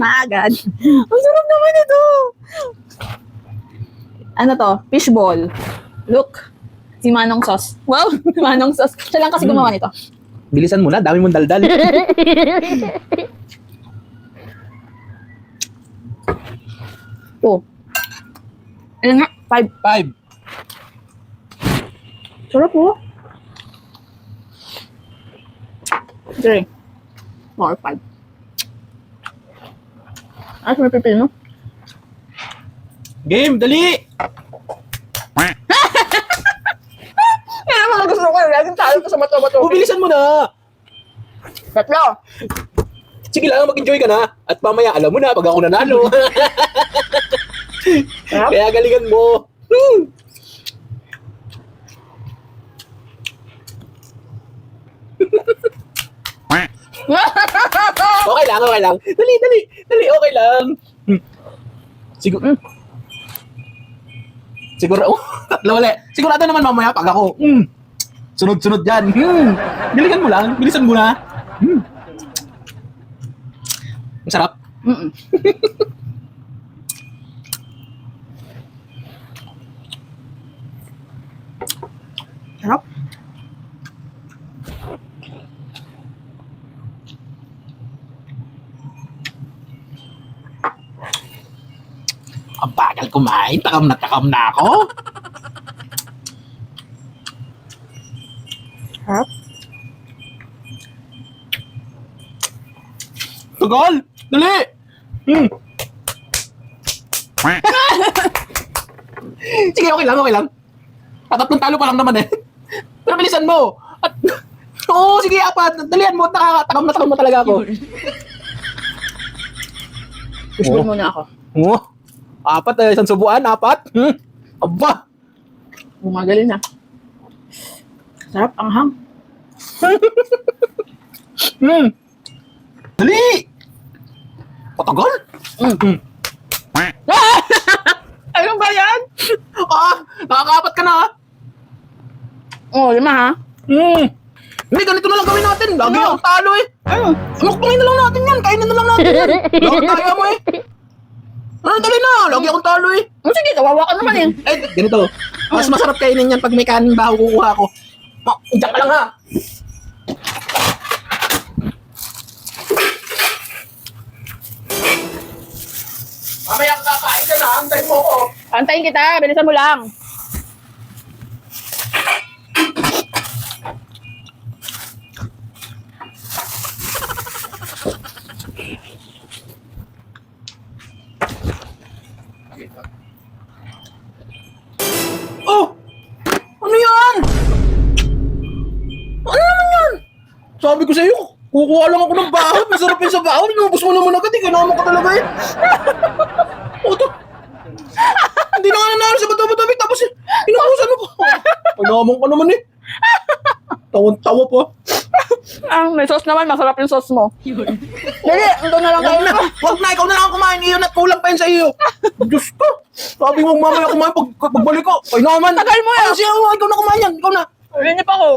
na agad. Ang sarap naman ito. Ano to? Fishball. Look. Si Manong Sauce. Wow, Manong Sauce. Siya lang kasi gumawa nito. Bilisan mo na, dami mong daldal. Oh. Ano nga? 5. 5. Sarap po. 3. 4, 5. Ay, may pipino. Game, dali! Kaya mga gusto ko, laging talo ko sa bato-bato. Bilisan mo na! 3. Sige lang, mag-enjoy ka na. At mamaya, alam mo na, pag ako nanalo. Kaya galingan mo. Okay lang, okay lang. Dali, okay lang. Siguro, tatlo ulit. Sigurado naman mamaya pag ako. Sunod-sunod yan. Galingan mo lang, bilisan mo na. Ang sarap. Sarap. Ang bagal kumain, takam na ako. Sarap. Tagal! Dali! Sige, okay lang. Tatlong talo pa lang naman eh. Pero bilisan mo. At, oo, sige, 4. Dalihan mo, takam na talaga ako. Fishball muna ako. Oo. 4 eh, isang subuan, 4. Aba! Gumagaling na. Sarap, anghang. Dali! Patagal? Ano ba yan? Nakaka-4 ka na Oh, 5 ha? Hindi, ganito na lang gawin natin. Lagi Ano? akong talo eh. Ano? Mukbangin na lang natin yan. Kainin na lang natin yan. Bakit kaya mo eh? Dali na. Lagi akong talo eh. Oh, sige, kawawa ka naman eh. Ganito. Mas masarap kainin yan pag may kanin baho kukuha ko. Diyan ka lang ha. Mamaya ka kakain ka na. Antay mo ko. Antayin kita, bilisan mo lang. Oh! Ano yan? Ano naman yan? Sabi ko sa'yo, kukuha lang ako ng bahon. Masarap yun sa bahon. Inubos mo naman agad. Kailangan ka talaga eh. Oto. Hindi na nga nanalo sa bato-bato. Tapos inukusan mo ko. Pagnaman ka naman eh. Tawan-tawa pa. May sauce naman, masarap yung sauce mo. Dali, ito na lang kayo. Huwag na, ikaw na lang kumain. Iyon at kulang pa yun sa iyo. Diyos ko. Sabi mo mamaya kumain pagbalik ko. Ay naman. Tagal mo yan. Kasi ikaw na kumain yan. Ikaw na. Ulinip ako.